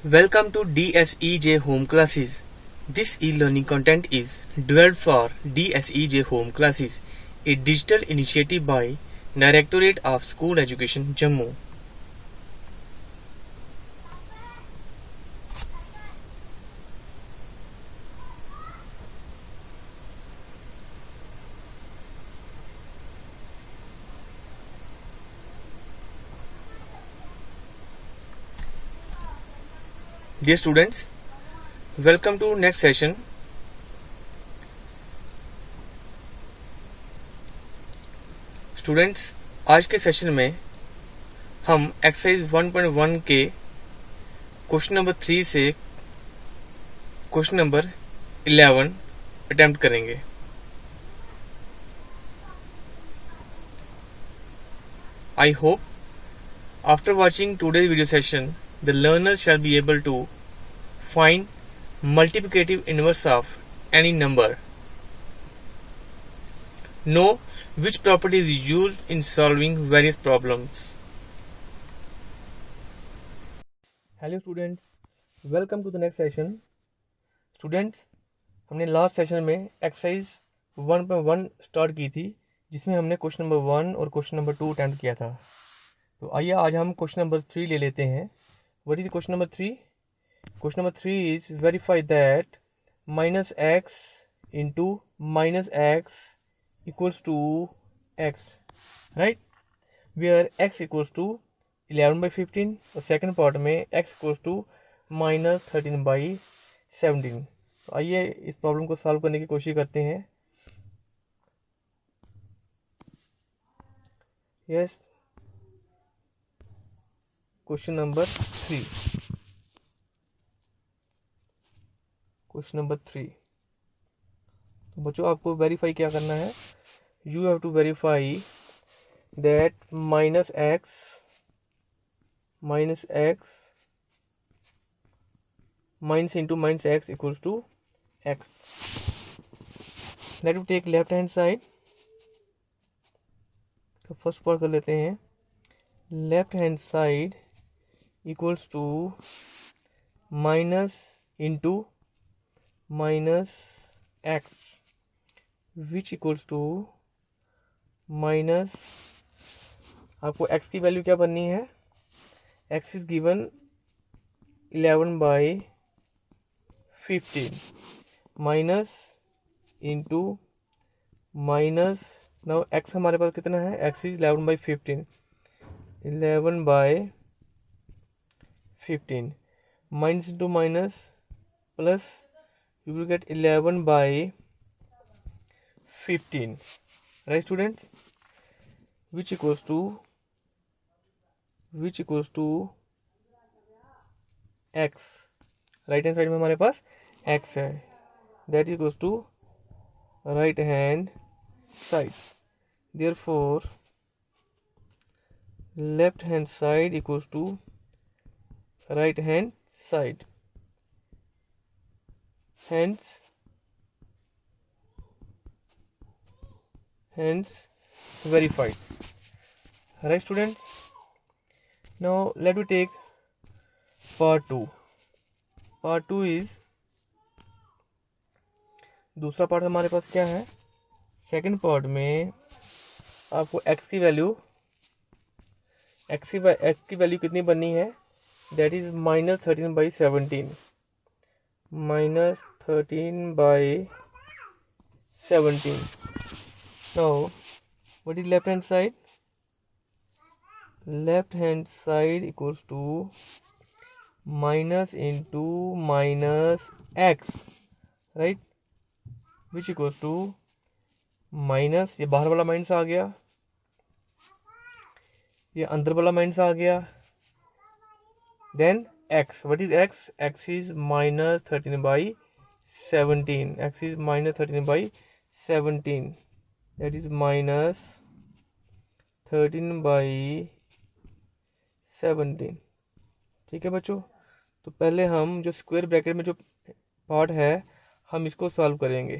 Welcome to DSEJ Home Classes. This e-learning content is developed for DSEJ Home Classes, a digital initiative by Directorate of School Education, Jammu. Dear students, welcome to next session. Students, आज के session में हम exercise 1.1 के question number 3 से question number 11 attempt करेंगे. I hope after watching today's video session, the learner shall be able to find multiplicative inverse of any number. Know which property is used in solving various problems. Hello students, welcome to the next session. Students, हमने last session में exercise 1.1 start की थी, जिसमें हमने question number 1 और question number 2 attempt किया था. तो आइए आज हम क्वेश्चन नंबर 3 ले लेते हैं. What is question number 3? Question number 3 is verify that minus X into minus X equals to X, right, where X equals to 11/15 और सेकेंड पार्ट में एक्स इक्वल्स टू माइनस 13/17. तो आइए इस प्रॉब्लम को solve करने की कोशिश करते हैं. Yes, question number 3. Question number 3. तो बच्चों, आपको वेरीफाई क्या करना है? You have to verify that minus X minus into minus X equals to X. Let you take left hand side. तो फर्स्ट पार्ट कर लेते हैं. Left hand side equals to minus into minus X which equals to minus, आपको x की value क्या बननी है? x is given 11/15 minus into minus. Now x हमारे पास कितना है? x is 11/15. 11/15 minus into minus plus, you will get 11/15, right students, which equals to x. Right hand side में हमारे पास x है, that equals to right hand side. Therefore left hand side equals to right hand side. Hence verified. Right students, now let me take part 2. part 2 is, दूसरा part हमारे पास क्या है? Second part में आपको x की value कितनी बननी है? That is minus 13/17. Minus 13/17. Now what is left hand side? Left hand side equals to minus into minus x, right, which equals to minus, ये बाहर वाला माइनस आ गया, ये अंदर वाला माइनस आ गया. Then x, what is x? x is minus 13/17. x is minus 13/17. that is minus 13/17. ठीक है बच्चों, तो पहले हम जो स्क्वायर ब्रैकेट में जो पार्ट है हम इसको सॉल्व करेंगे.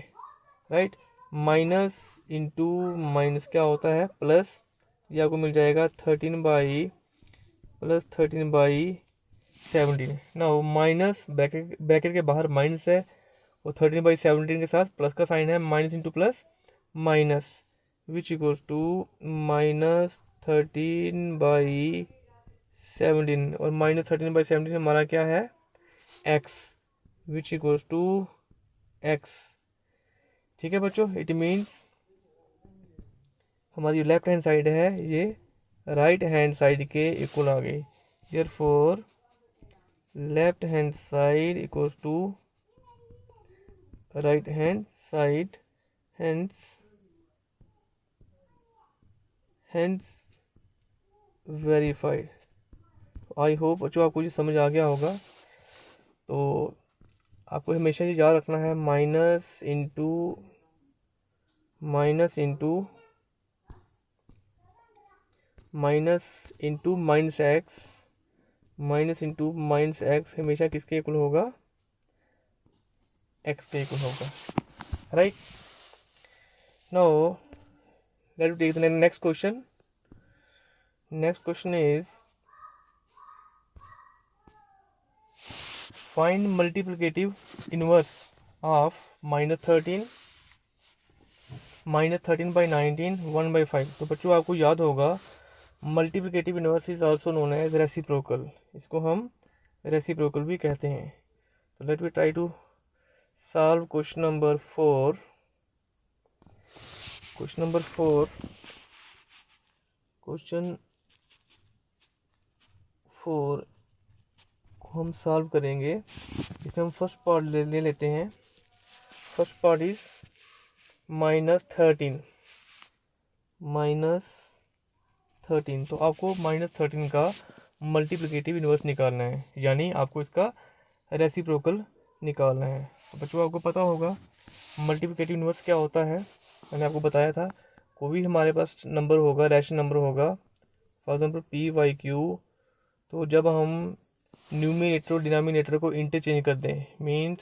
राइट, माइनस इंटू माइनस क्या होता है? प्लस. ये आपको मिल जाएगा 13 बाई 17। ना माइनस ब्रैकेट के बाहर माइनस है, और 13/17 के साथ प्लस का साइन है, minus into plus minus, which equals to -13/17, और -13/17 हमारा क्या है, x, which equals to x। ठीक है बच्चों, इट मीन्स हमारी जो लेफ्ट हैंड साइड है ये राइट हैंड साइड के इक्वल आ गई। Therefore left hand side equals to right hand side, hence verified. I hope बच्चों आपको ये समझ आ गया होगा। तो आपको हमेशा ये याद रखना है, minus into minus X, minus into minus X हमेशा किसके इक्वल होगा, एक्स के इक्वल होगा, right. Now let's take the next question. Next question is find multiplicative inverse of -13 -13/19 1/5। तो बच्चों आपको याद होगा multiplicative inverse is also known as reciprocal, इसको हम रेसिप्रोकल भी कहते हैं। तो let we try to solve question number 4। Question number 4 को हम सॉल्व करेंगे। इसमें हम फर्स्ट पार्ट ले लेते हैं। First part is -13। तो आपको -13 का मल्टीप्लिकेटिव इनवर्स निकालना है, यानी आपको इसका रेसिप्रोकल निकालना है। तो बच्चों आपको पता होगा मल्टीप्लिकेटिव इनवर्स क्या होता है, मैंने आपको बताया था। कोई भी हमारे पास नंबर होगा, रैशनल नंबर होगा, फॉर एग्जाम्पल p/q, तो जब हम न्यूमिनेटर और डिनोमिनेटर को इंटरचेंज कर दें, मीन्स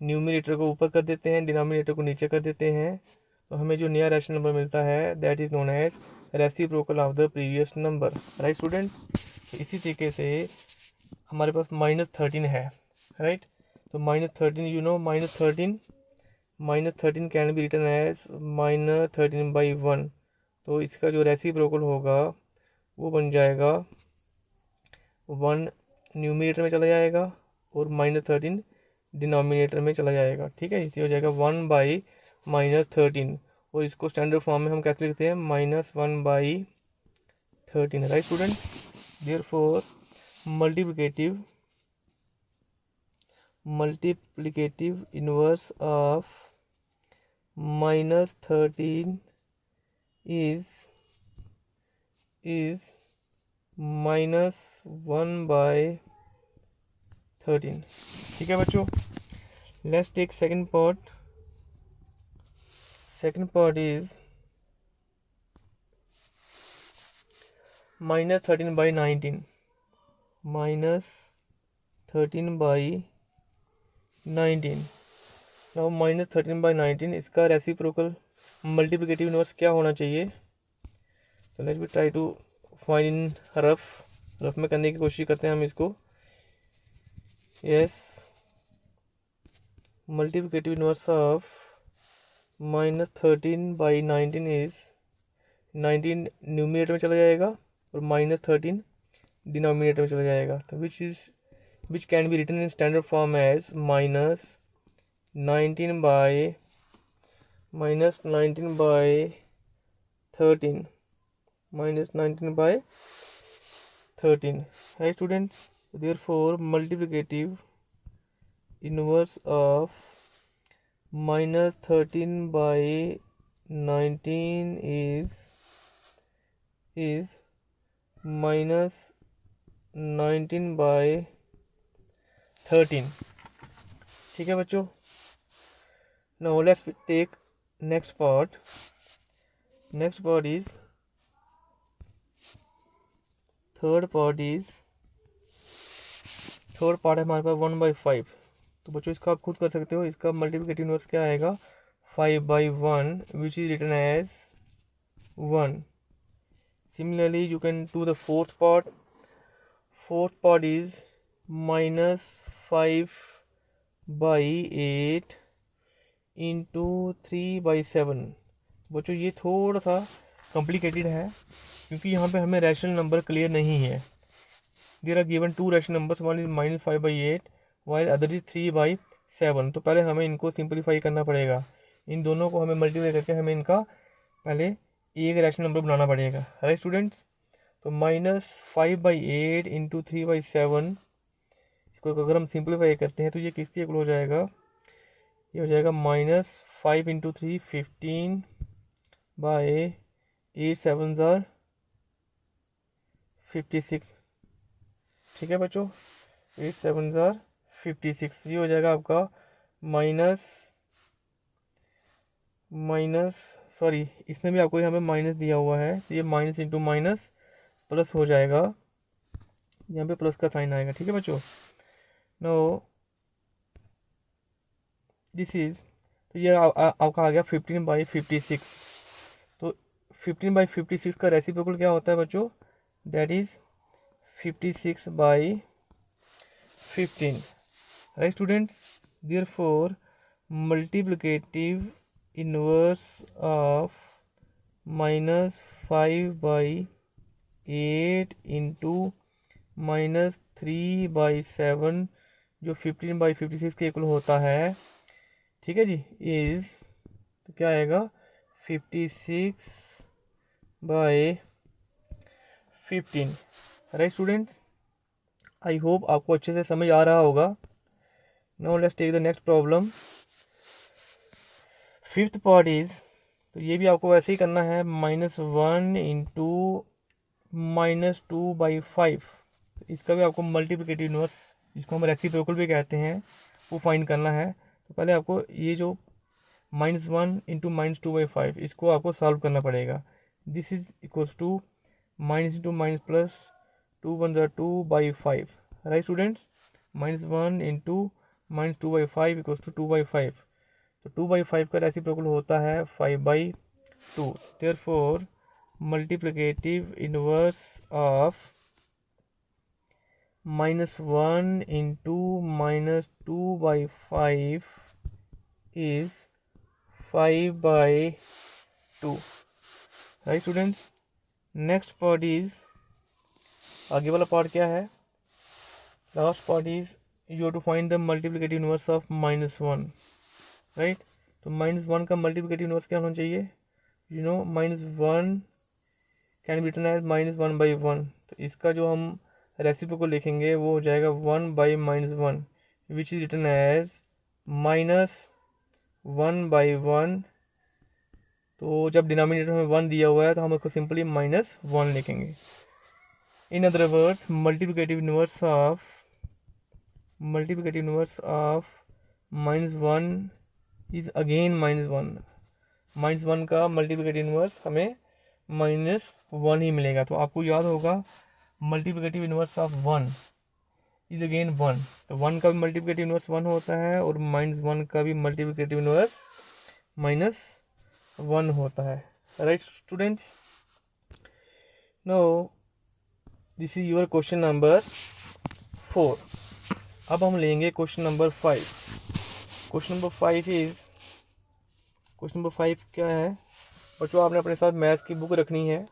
न्यूमिनेटर को ऊपर कर देते हैं, डिनोमिनेटर को नीचे कर देते हैं, तो हमें जो नया रैशनल नंबर मिलता है that is known as reciprocal of the previous number, right student. इसी तरीके से हमारे पास -13 है, राइट। तो -13 you know -13 can be written as -13/1। तो इसका जो रेसिप्रोकल होगा वो बन जाएगा 1 न्यूमिनेटर में चला जाएगा और -13 डिनोमिनेटर में चला जाएगा, ठीक है। इसलिए हो जाएगा 1/-13, और इसको स्टैंडर्ड फॉर्म में हम कैसे लिखते हैं, -1/13, right student. Therefore multiplicative inverse of -13 is -1/13, ठीक है बच्चों। Let's take second part. Second part is -13/19। -13/19। Now -13/19 इसका रेसिप्रोकल मल्टीप्लिकेटिव इनवर्स क्या होना चाहिए। तो let we try to find in rough में करने की कोशिश करते हैं हम इसको। Yes, multiplicative inverse of -13/19 is 19 numerator में चला जाएगा और -13 डिनोमिनेटर में चला जाएगा। तो which can be written in standard form as -19/13 -19/13, right students। therefore multiplicative inverse of -13/19 is -19/13, ठीक है बच्चों। now let's take next part is third part है हमारे पास 1/5। तो बच्चों इसका आप खुद कर सकते हो। इसका मल्टीप्लिकेटिव इनवर्स क्या आएगा, 5/1, which is written as 1। Similarly you can do the fourth part. Fourth part is -5/8 into 3/7। बच्चों ये थोड़ा सा कॉम्प्लिकेटेड है क्योंकि यहाँ पे हमें रैशनल नंबर क्लियर नहीं है। There are given two rational numbers, one is -5/8 while other is 3/7। तो पहले हमें इनको सिंपलीफाई करना पड़ेगा, इन दोनों को हमें मल्टीप्लाई करके हमें इनका पहले एक रैशनल नंबर बनाना पड़ेगा, राइट स्टूडेंट्स। तो -5/8 इंटू 3/7 इसको अगर हम सिंपलीफाई करते हैं तो ये किसके इक्वल हो जाएगा, ये हो जाएगा -5 इंटू 3 15/8 7 ज़ार 56। ठीक है बच्चों, 8 7 ज़ार 56। ये हो जाएगा आपका माइनस सॉरी, इसमें भी आपको यहाँ पे माइनस दिया हुआ है, तो ये माइनस इंटू माइनस प्लस हो जाएगा, यहाँ पे प्लस का साइन आएगा। ठीक है बच्चों, नो दिस इज, तो ये आपका आ गया 15/56। तो 15/56 का रेसिप्रोकल क्या होता है बच्चों, that is 56/15, right students. Therefore multiplicative inverse of -5/8 into -3/7 जो 15/56 के इक्वल होता है, ठीक है जी, इज, तो क्या आएगा 56/15, राइट स्टूडेंट्स। आई होप आपको अच्छे से समझ आ रहा होगा। Now let's take the next problem. Fifth part is, तो ये भी आपको वैसे ही करना है, -1 इंटू -2/5। इसका भी आपको मल्टीप्लिकेटिव इनवर्स, जिसको हम रेसिप्रोकल भी कहते हैं, वो फाइंड करना है। तो पहले आपको ये जो -1 इंटू -2/5 इसको आपको सॉल्व करना पड़ेगा। This is equals to minus into minus plus 2 1 2/5, right students. -1 into -2/5 equals to 2/5। तो 2/5 का रेसिप्रोकल होता है 5/2। Therefore multiplicative inverse of -1 into -2/5 is 5/2, right students. Next part is, आगे वाला पार्ट क्या है, last part is you have to find the multiplicative inverse of -1, right. तो -1 का मल्टीप्लिकेटिव इनवर्स क्या होना चाहिए, you know -1 can be written as -1/1। तो इसका जो हम रेसिप्रोकल लिखेंगे वो हो जाएगा 1/-1 विच इज रिटन एज -1/1। तो जब डिनोमिनेटर में 1 दिया हुआ है तो हम उसको सिंपली -1 लिखेंगे। In other words multiplicative inverse of -1 is again -1। -1 का मल्टीप्लिकेटिव इनवर्स हमें -1 ही मिलेगा। तो आपको याद होगा multiplicative inverse of 1 is again 1। तो 1 का भी मल्टीप्लिकेटिव इनवर्स 1 होता है और -1 का भी मल्टीप्लिकेटिव इनवर्स -1 होता है, right students. No this is your question number 4। अब हम लेंगे question number 5। Question number 5 is, question number 5 क्या है बच्चों, आपने अपने साथ मैथ्स की बुक रखनी है।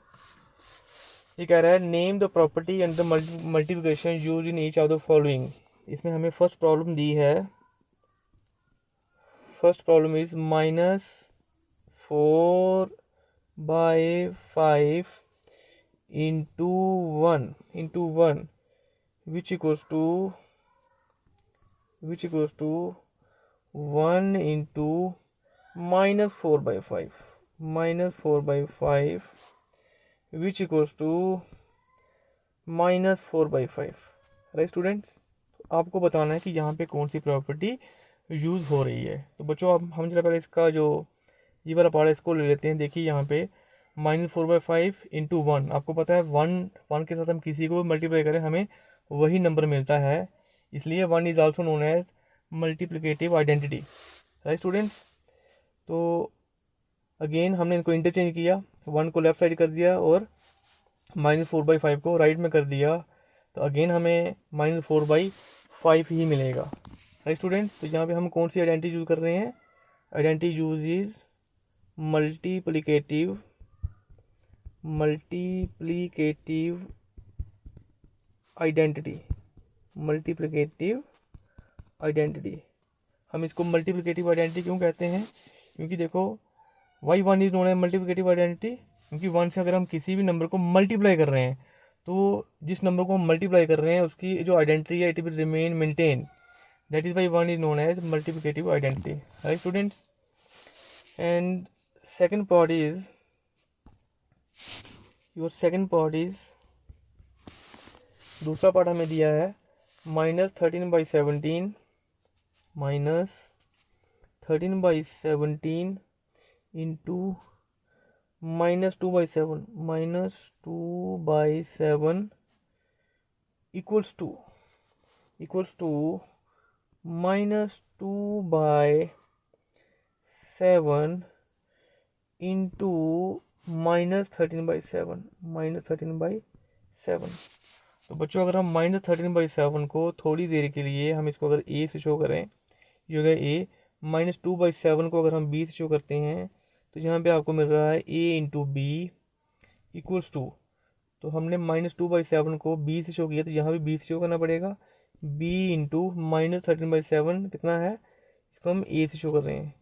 ये कह रहा है name the property and the multiplication use in each of the following. इसमें हमें फर्स्ट प्रॉब्लम दी है, first problem is -4/5 into 1 which equals to 1 into -4/5 which equals to -4/5, right students. आपको बताना है कि यहाँ पे कौन सी प्रॉपर्टी यूज़ हो रही है। तो बच्चों अब हम जरा पहले इसका जो ये वाला पार्ट है इसको ले लेते हैं। देखिए यहाँ पे -4/5 इंटू 1, आपको पता है 1 के साथ हम किसी को भी मल्टीप्लाई करें हमें वही नंबर मिलता है, इसलिए 1 is also known as multiplicative identity, right students. तो अगेन हमने इनको इंटरचेंज किया, 1 को लेफ्ट साइड कर दिया और -4/5 को राइट में कर दिया। तो अगेन हमें -4/5 ही मिलेगा। राइट स्टूडेंट, तो यहाँ पे हम कौन सी आइडेंटिटी यूज कर रहे हैं? Identity use is multiplicative identity. Multiplicative identity, हम इसको मल्टीप्लिकेटिव आइडेंटिटी क्यों कहते हैं? क्योंकि देखो y1 is known as multiplicative identity, क्योंकि 1 से अगर हम किसी भी नंबर को मल्टीप्लाई कर रहे हैं तो जिस नंबर को हम मल्टीप्लाई कर रहे हैं उसकी जो आइडेंटिटी है it will remain maintain, that is why 1 is known as multiplicative identity. Right students, and second part is दूसरा पार्ट हमें दिया है -13/17 इंटू -2/7 इक्वल्स टू -2/7 इंटू -13/7 तो बच्चों अगर हम -13/7 को थोड़ी देर के लिए हम इसको अगर a से शो करें, ये हो गया a, -2/7 को अगर हम b से शो करते हैं तो यहाँ पे आपको मिल रहा है a into B equals to, तो हमने -2/7 को b से शो किया तो यहाँ भी b से शो करना पड़ेगा, b इंटू -13/7 कितना है, इसको हम a से शो कर रहे हैं।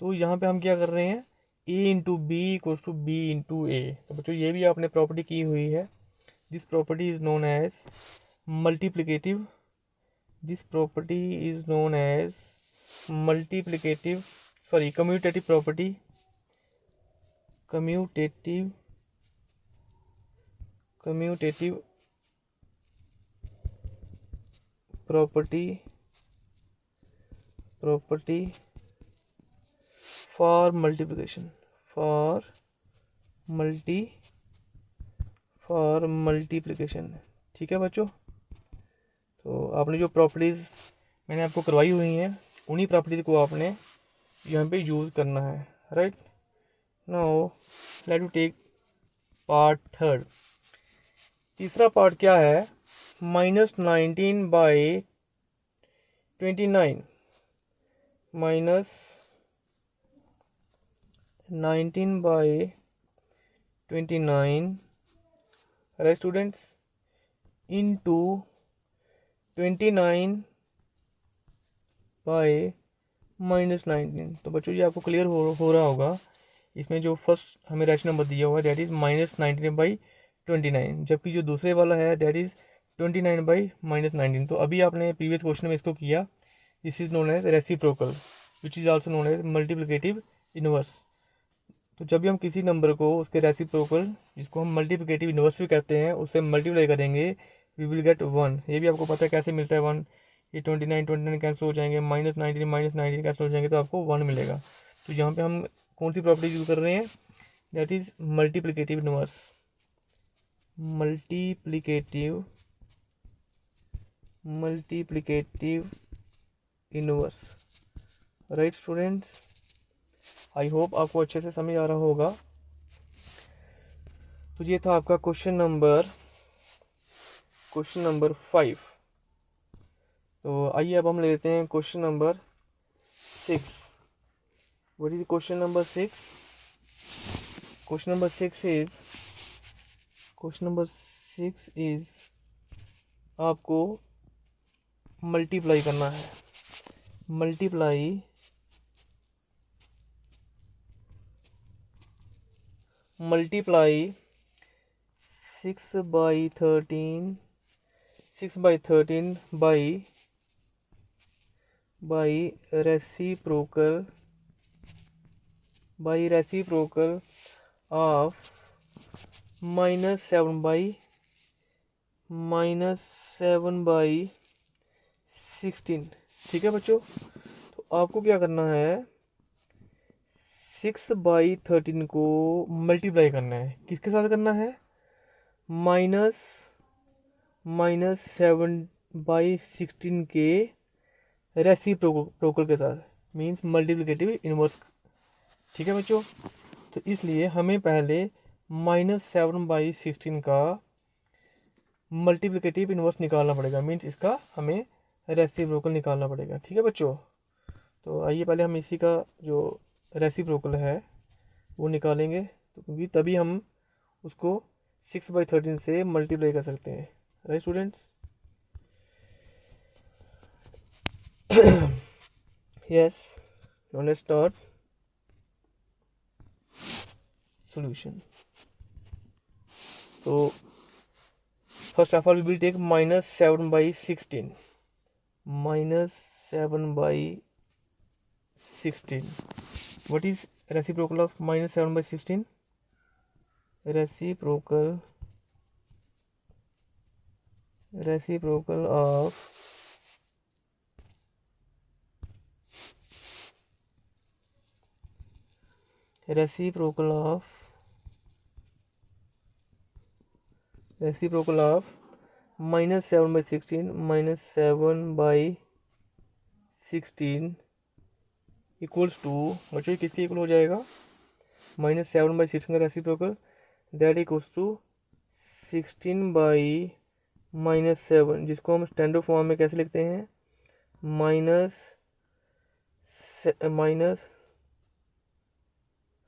तो यहाँ पे हम क्या कर रहे हैं, a into B equals to b into A. तो बच्चों ये भी आपने प्रॉपर्टी की हुई है। This property is known as multiplicative commutative property for multiplication. ठीक है बच्चों, तो आपने जो प्रॉपर्टीज मैंने आपको करवाई हुई हैं उन्हीं प्रॉपर्टीज को आपने यहाँ पे यूज करना है। Right, now let you take part third. तीसरा पार्ट क्या है, -19/29 -19/29 राइट स्टूडेंट्स इंटू 29/-19। तो बच्चों ये आपको क्लियर हो रहा होगा, इसमें जो फर्स्ट हमें रैशनल नंबर दिया हुआ है दैट इज -19/29, जबकि जो दूसरे वाला है दैट इज 29/-19। तो अभी आपने प्रीवियस क्वेश्चन में इसको किया, this is known as reciprocal which is also known as multiplicative inverse. तो जब भी हम किसी नंबर को उसके रेसिप्रोकल, जिसको हम मल्टीप्लिकेटिव इनवर्स भी कहते हैं, उससे मल्टीप्लाई करेंगे वी विल गेट 1। ये भी आपको पता है कैसे मिलता है 1, ये 29 कैंसिल हो जाएंगे, -19 कैंसिल हो जाएंगे तो आपको 1 मिलेगा। तो यहाँ पे हम कौन सी प्रॉपर्टी यूज कर रहे हैं, that is multiplicative inverse. Right students, I hope आपको अच्छे से समझ आ रहा होगा। तो ये था आपका क्वेश्चन नंबर 5। तो आइए अब हम लेते हैं question number 6। What is question number 6? Question number 6 is आपको मल्टीप्लाई करना है। Multiply 6/13 by reciprocal of -7/16। ठीक है बच्चों, तो आपको क्या करना है, 6/13 को मल्टीप्लाई करना है, किसके साथ करना है, -7/16 के रेसिप्रोकल के साथ, मीन्स मल्टीप्लिकेटिव इनवर्स। ठीक है बच्चों, तो इसलिए हमें पहले -7/16 का मल्टीप्लिकेटिव इन्वर्स निकालना पड़ेगा, मीन्स इसका हमें रेसिप्रोकल निकालना पड़ेगा। ठीक है बच्चों, तो आइए पहले हम इसी का जो रेसिप्रोकल है वो निकालेंगे, तो क्योंकि तभी हम उसको 6/13 से मल्टीप्लाई कर सकते हैं। Right students? Yes, now let's start solution. So first of all we will take minus 7/16. Minus 7/16. What is reciprocal of minus 7/16? Reciprocal of minus 7/16 minus 7/16 equals to, बच्चों किसके इक्वल हो जाएगा? minus 7/16 का रेसिप्रोकल दैट इक्वल्स टू 16/-7, जिसको हम standard form में कैसे लिखते हैं? Minus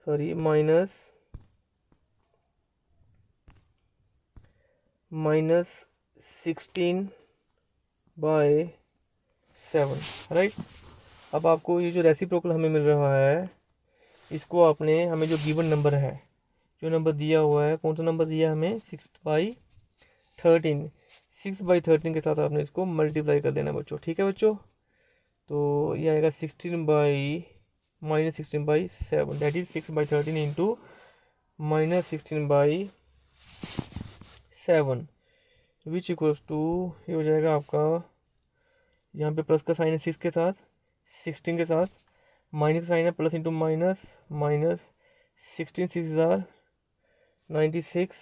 -16/7, right. अब आपको ये जो रेसिप्रोकल हमें मिल रहा है, इसको आपने, हमें जो गिवन नंबर है, जो नंबर दिया हुआ है, कौन सा नंबर दिया हमें? 6/13। 6/13 के साथ आपने इसको मल्टीप्लाई कर देना बच्चों। ठीक है बच्चों, तो ये आएगा 16/-16/7, that is 6/13 into -16/7 which equals to, ये हो जाएगा आपका, यहाँ पे प्लस का साइन है 6 के साथ, 16 के साथ, माइनस का साइन है प्लस इंटू माइनस, 16 6 96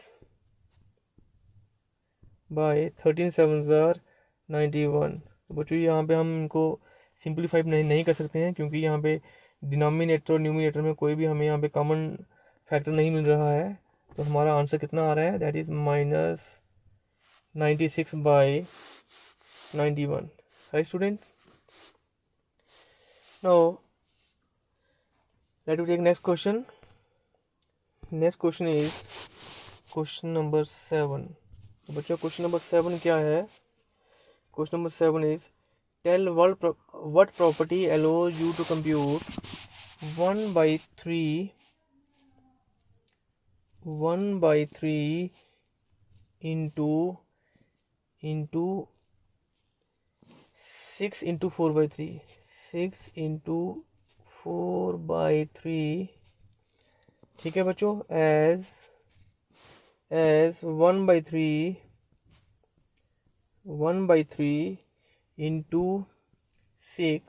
बाय 13 7 91। तो बच्चों यहाँ पे हम इनको सिंप्लीफाई नहीं कर सकते हैं, क्योंकि यहाँ पे डिनोमिनेटर और न्यूमिनेटर में कोई भी हमें यहाँ पे कॉमन फैक्टर नहीं मिल रहा है। तो हमारा आंसर कितना आ रहा है? That is -96/91। Right students? Now let me take next question. Next question is question number 7. तो बच्चों क्वेश्चन नंबर 7 क्या है? Question number 7 is tell what property allows you to compute 1/3 into 6 into 4/3. 6 into 4/3, ठीक है बच्चों, as 1/3 into 6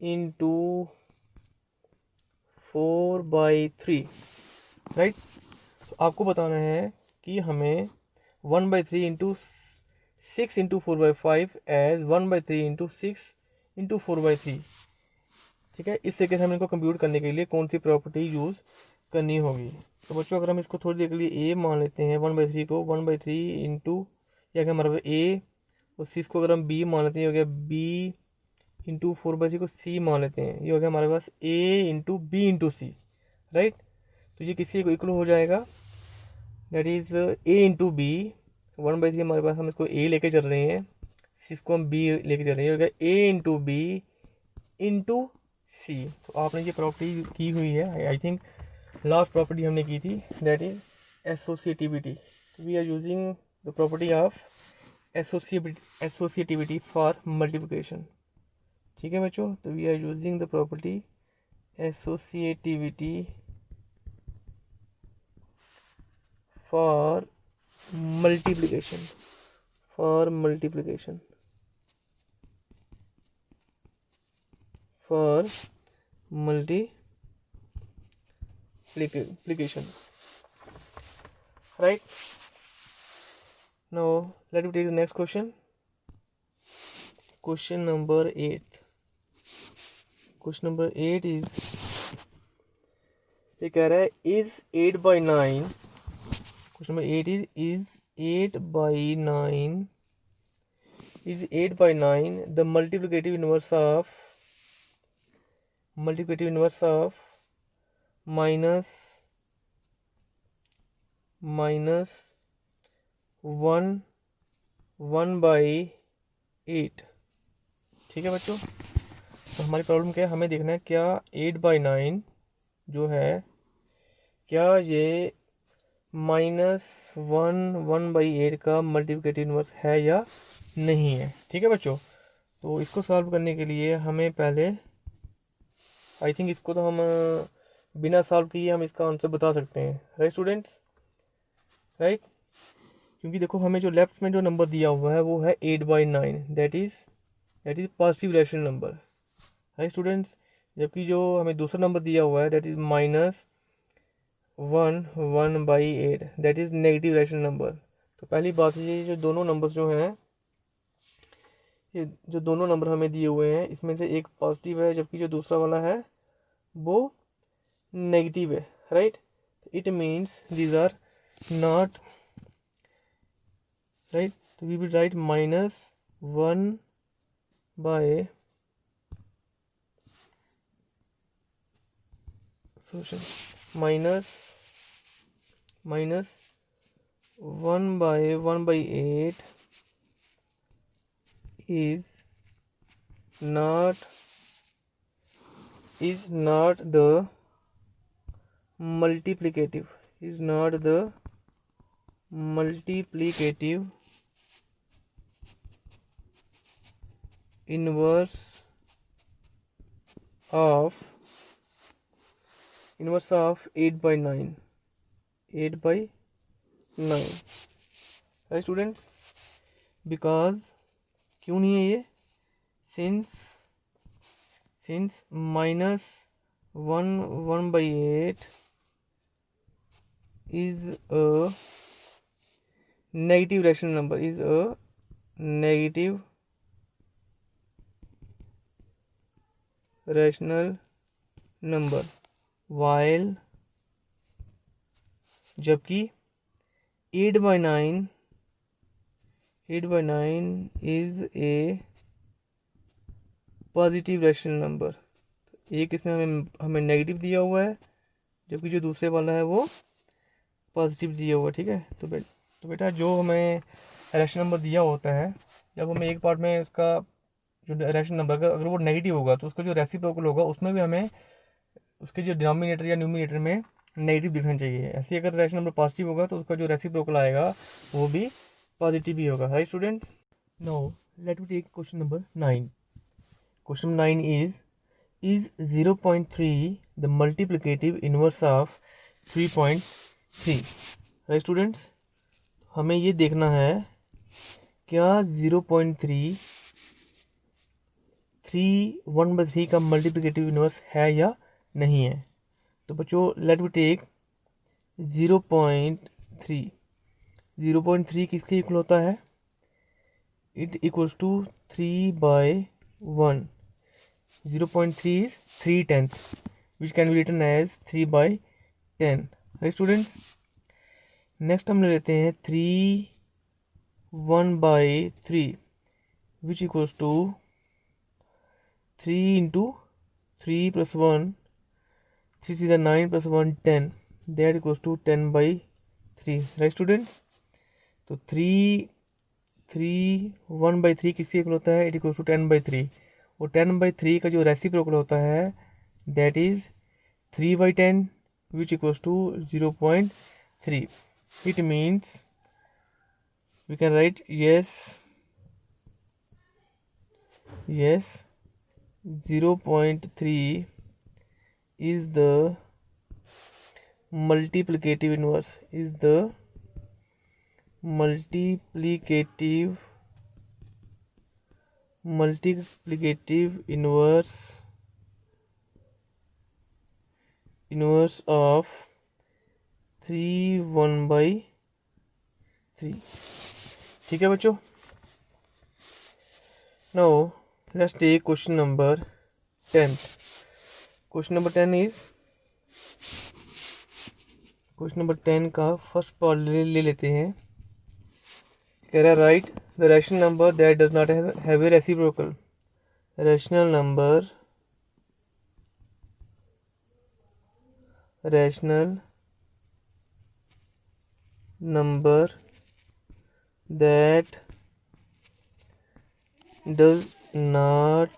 into 4/3, राइट। तो आपको बताना है कि हमें 1/3 into 6 into 4/5 as 1/3 into 6 into 4/3, ठीक है। इस तरीके से हम इनको कंप्यूट करने के लिए कौन सी प्रॉपर्टी यूज़ करनी होगी। तो बच्चों अगर हम इसको थोड़ी देर के लिए ए मान लेते हैं, 1/3 को 1/3 इंटू, या हमारा ए, और 6 को अगर हम बी मान लेते हैं, हो गया बी इंटू 4/3 को सी मान लेते हैं, ये हो गया हमारे पास a into b into c, right. तो ये किसी को इक्वल हो जाएगा, that is a into b. 1/3 हमारे पास, हम इसको ए लेके चल रहे हैं, 6 को हम बी लेके चल रहे हैं, हो गया ए इंटू बी इंटू सी। तो आपने ये प्रॉपर्टी की हुई है, आई थिंक लास्ट प्रॉपर्टी हमने की थी, that is associativity. We are using the property of associativity for multiplication, ठीक है बच्चों। तो we are using the property associativity for multiplication, for multiplication, right? Now let me take the next question. Question number 8. Question number 8 is, ये कह रहा है is 8/9, question number 8 is 8 by 9 is 8 by 9 the multiplicative inverse of minus 1 by 8। ठीक है बच्चों, तो हमारी problem क्या है, हमें देखना है क्या 8 by 9 जो है क्या ये -1 by 8 का मल्टीप्लिकेटिव इनवर्स है या नहीं है। ठीक है बच्चों, तो इसको सॉल्व करने के लिए हमें पहले आई थिंक इसको तो हम बिना सॉल्व किए हम इसका आंसर बता सकते हैं, राइट स्टूडेंट्स, राइट। क्योंकि देखो हमें जो लेफ्ट में जो नंबर दिया हुआ है वो है 8 by 9, that is positive rational number, right students. जबकि जो हमें दूसरा नंबर दिया हुआ है that is -1 by 8, that is negative rational number. तो पहली बात ये जो दोनों नंबर जो हैं, ये जो दोनों नंबर हमें दिए हुए हैं इसमें से एक पॉजिटिव है जबकि जो दूसरा वाला है वो नेगेटिव है, right. It means these are not right, तो we will write -1 by -1 by 1 by 8 is not the multiplicative inverse of 8 by 9, right students. Because क्यों नहीं है ये, since -1 by 8 is a negative rational number, while जबकि 8 by 9 is a positive rational number. एक इसमें हमें negative दिया हुआ है जबकि जो दूसरे वाला है वो पॉजिटिव दिया हुआ है। ठीक है, तो बेटा जो हमें रैशनल नंबर दिया होता है, जब हमें एक पार्ट में उसका जो रैशनल नंबर का अगर वो नेगेटिव होगा तो उसका जो रेसिप्रोकल होगा उसमें भी हमें उसके जो डिनोमिनेटर या न्यूमिनेटर में नेगेटिव दिखना चाहिए। ऐसे अगर रैशनल नंबर पॉजिटिव होगा तो उसका जो रेसिप्रोकल आएगा वो भी पॉजिटिव ही होगा, right student. Now let me take question number 9। Question 9 is 0.3 the multiplicative inverse of 3.3, right students. हमें ये देखना है क्या 0.3 1/3 का मल्टीप्लिकेटिव इनवर्स है या नहीं है। तो बच्चों लेट वी टेक 0.3 किसके इक्वल होता है, it equals to 3/1। 0.3 is 3/10 which can be written as 3/10, right students। Next हम ले लेते हैं 1/3 which equals to 3 into 3 plus 1, 3 is 9 plus 1 10, that equals to 10/3, right students। तो 1/3 किसके इक्वल होता है, इट इक्वल्स टू 10/3, और 10/3 का जो रेसिप्रोकल होता है that is 3/10 which equals to 0.3। It means we can write yes 0.3 is the multiplicative inverse, inverse of 1/3। ठीक है बच्चों। Now let's take question number 10। Question number 10 is question number 10 का first part ले लेते हैं। कह रहा है right the rational number that does not have a reciprocal. Rational number that does not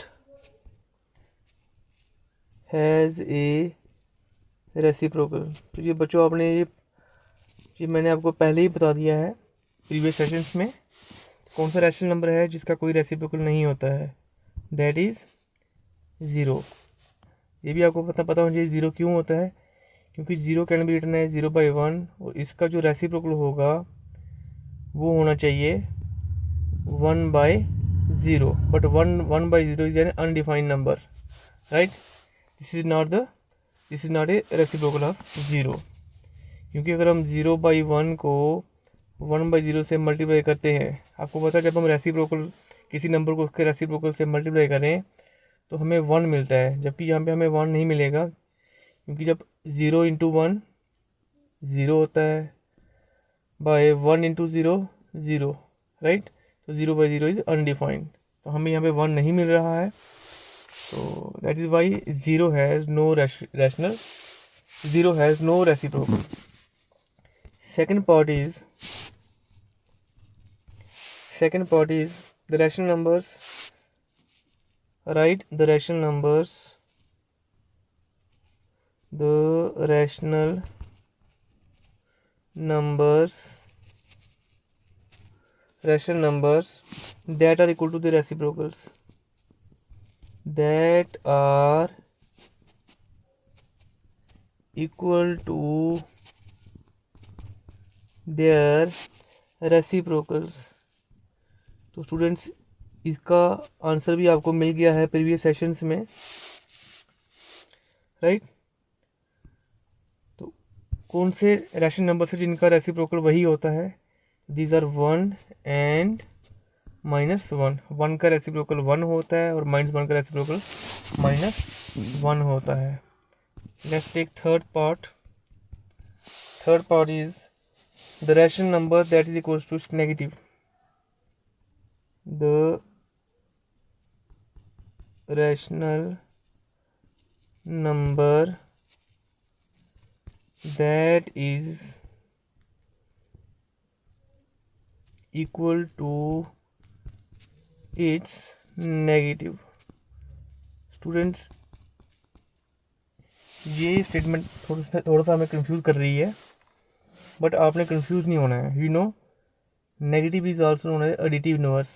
has a reciprocal। तो ये बच्चों आपने ये मैंने आपको पहले ही बता दिया है प्रीवियस सेशंस में, कौन सा रैशनल नंबर है जिसका कोई रेसिप्रोकल नहीं होता है, दैट इज ज़ीरो। ये भी आपको पता होना चाहिए ज़ीरो क्यों होता है, क्योंकि ज़ीरो कैन बी रिटन है 0/1 और इसका जो रेसिप्रोकल होगा वो होना चाहिए 1/0, but 1/0 is an undefined number, right. This is not a reciprocal of zero, क्योंकि अगर हम 0/1 को 1/0 से मल्टीप्लाई करते हैं, आपको पता है जब हम रेसिप्रोकल किसी नंबर को उसके रेसिप्रोकल से मल्टीप्लाई करें तो हमें 1 मिलता है, जबकि यहाँ पे हमें 1 नहीं मिलेगा, क्योंकि जब 0 × 1 0 होता है, बाय 1 × 0 0, राइट। तो 0/0 इज अनडिफाइंड, तो हमें यहाँ पे 1 नहीं मिल रहा है, तो that is why zero has no rational, zero has no reciprocal. Second part is the rational numbers. Write the rational numbers. The rational numbers that are equal to the reciprocals. That are equal to their reciprocals. तो students इसका answer भी आपको मिल गया है previous sessions में, right. तो कौन से रैशनल नंबर से जिनका रेसिप्रोकल वही होता है, दीज आर 1 and -1। 1 का रेसिप्रोकल 1 होता है और -1 का रेसिप्रोकल -1 होता है। Let's take third part is the rational number that is equals to negative। The rational number that is equal to its negative। Students ये स्टेटमेंट थोड़ा सा हमें कंफ्यूज कर रही है, बट आपने कंफ्यूज नहीं होना है। You know negative is also known as additive numbers,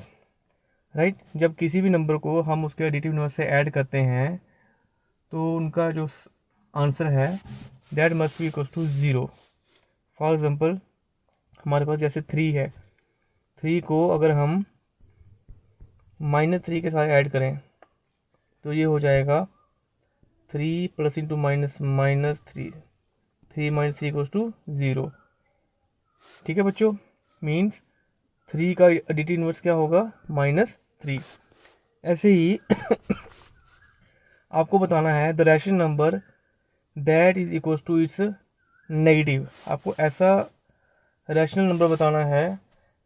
right. जब किसी भी नंबर को हम उसके एडिटिव नंबर से ऐड करते हैं तो उनका जो आंसर है that must be equal to 0। For example हमारे पास जैसे 3 है, 3 को अगर हम -3 के साथ ऐड करें तो ये हो जाएगा 3 + × -3, 3 - 3 = 0। ठीक है बच्चों, मीन्स 3 का एडिटिव इनवर्स क्या होगा, -3। ऐसे ही आपको बताना है the rational number that is equal to its negative. आपको ऐसा रैशनल नंबर बताना है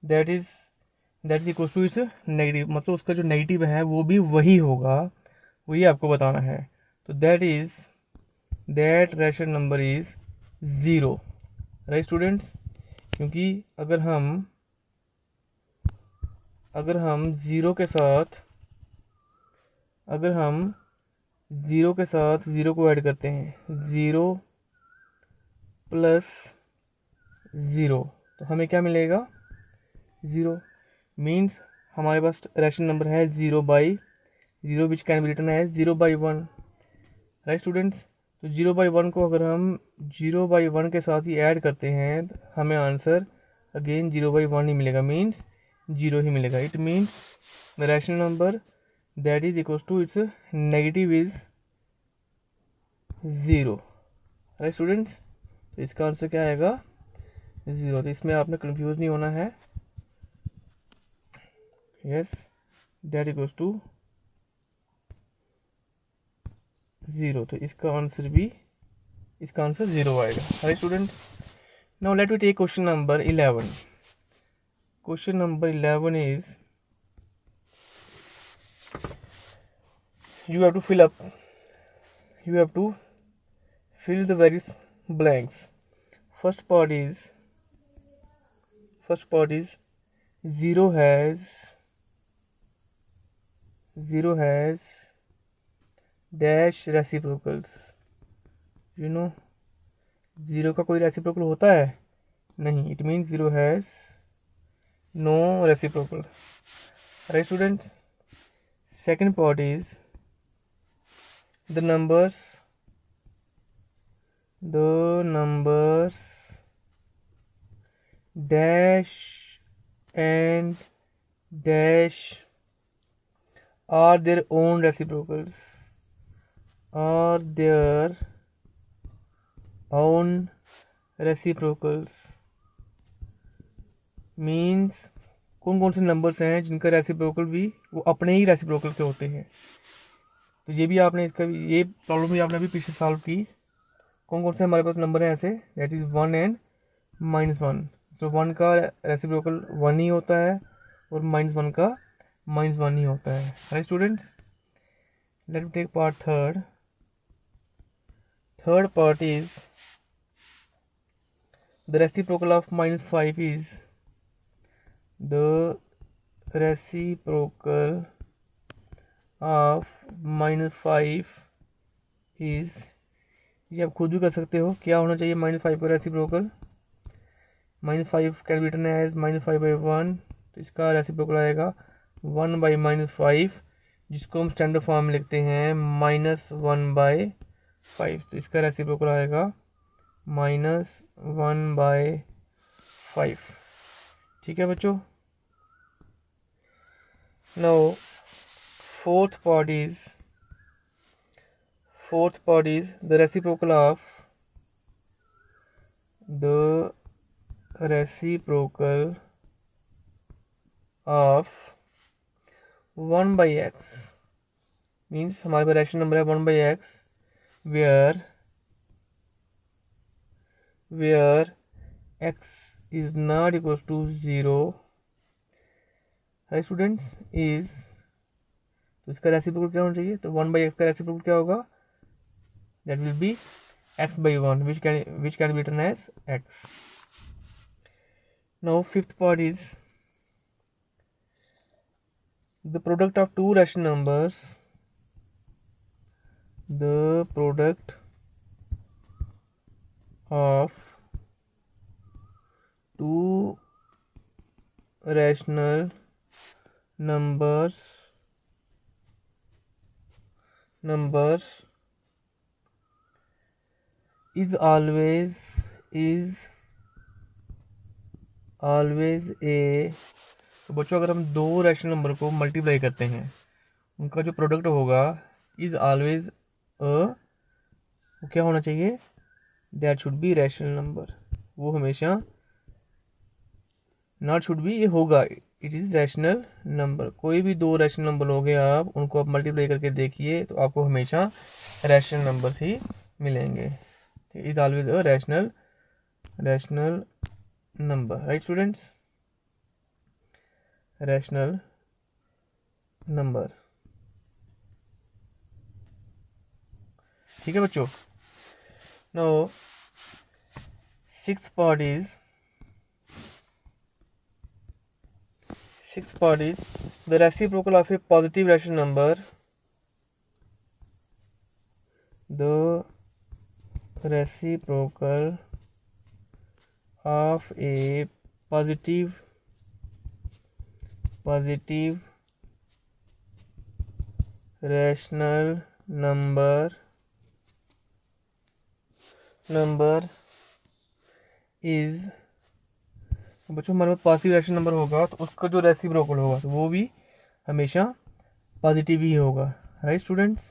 that is equal to its negative, मतलब उसका जो नेगेटिव है वो भी वही होगा, वही आपको बताना है। तो that rational number is 0, right students. क्योंकि अगर हम 0 के साथ 0 को ऐड करते हैं, 0 + 0, तो हमें क्या मिलेगा, 0। मीन्स हमारे पास रैशनल नंबर है 0/0 which can be written as 0/1, right students. तो 0/1 को अगर हम 0/1 के साथ ही ऐड करते हैं तो हमें आंसर अगेन 0/1 ही मिलेगा, मीन्स 0 ही मिलेगा। It means the rational number that is equal to its negative is 0, right students. तो इसका आंसर क्या आएगा, 0। तो इसमें आपने कंफ्यूज नहीं होना है। Yes, that equal to 0। तो इसका आंसर 0 आएगा, right student. Now let me take question number 11. Question number 11 is, you have to fill the various blanks. First part is 0 has dash reciprocals. You know 0 का कोई reciprocal होता है नहीं. It means 0 has no reciprocal. Right students? Second part is the numbers dash and dash are their own reciprocals. Means कौन से numbers हैं जिनका reciprocal भी वो अपने ही रेसिप्रोकल के होते हैं. तो ये भी आपने ये प्रॉब्लम भी आपने अभी पीछे सॉल्व की. कौन से हमारे पास नंबर हैं ऐसे, दैट इज 1 and -1. तो 1 का रेसिप्रोकल 1 ही होता है और -1 का -1 ही होता है. Right students, let me take part third part is the reciprocal of -5 is the reciprocal of -5 is, ये आप खुद भी कर सकते हो. क्या होना चाहिए -5 का reciprocal? -5 can be written as -5/1. तो इसका रेसिप्रोकल आएगा 1/-5, जिसको हम स्टैंडर्ड फॉर्म में लिखते हैं -1/5. तो इसका रेसिप्रोकल आएगा -1/5. ठीक है बच्चों. Now fourth part is the reciprocal of 1/x. Means हमारे पास रैशनल नंबर है 1/x where x is not equals to 0. Right students, is, तो इसका रेसिप्रोकल क्या होना चाहिए? तो 1/x का रेसिप्रोकल क्या होगा? That will be x/1 which can be written as x. Now fifth part is the product of two rational numbers. The product of two rational numbers is always a. तो बच्चों, अगर हम दो rational number को multiply करते हैं, उनका जो प्रोडक्ट होगा इज ऑलवेज वो क्या होना चाहिए? That should be rational number. वो हमेशा नॉट शुड बी, ये होगा, इट इज रैशनल नंबर. कोई भी दो रैशनल नंबर लोगे आप, उनको आप मल्टीप्लाई करके देखिए तो आपको हमेशा रैशनल नंबर ही मिलेंगे. Is always a rational number. Right students, rational number. ठीक है बच्चों. Now sixth part is the reciprocal of a positive rational number. The reciprocal of a positive rational number is, बच्चों हमारे पास पॉजिटिव रैशनल नंबर होगा तो उसका जो reciprocal होगा तो वो भी हमेशा पॉजिटिव ही होगा. राइट स्टूडेंट्स,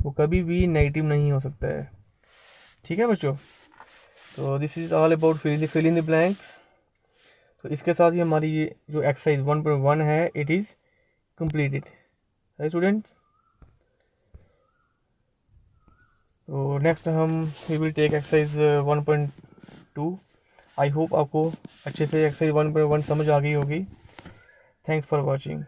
वो कभी भी नेगेटिव नहीं हो सकता है. ठीक है बच्चों. तो this is all about fill in the blanks. तो इसके साथ ही हमारी ये जो एक्सरसाइज 1.1 है it is completed. Right students, तो नेक्स्ट हम we will take exercise 1.2 I hope आपको अच्छे से एक्सरसाइज 1.1 समझ आ गई होगी। Thanks for watching.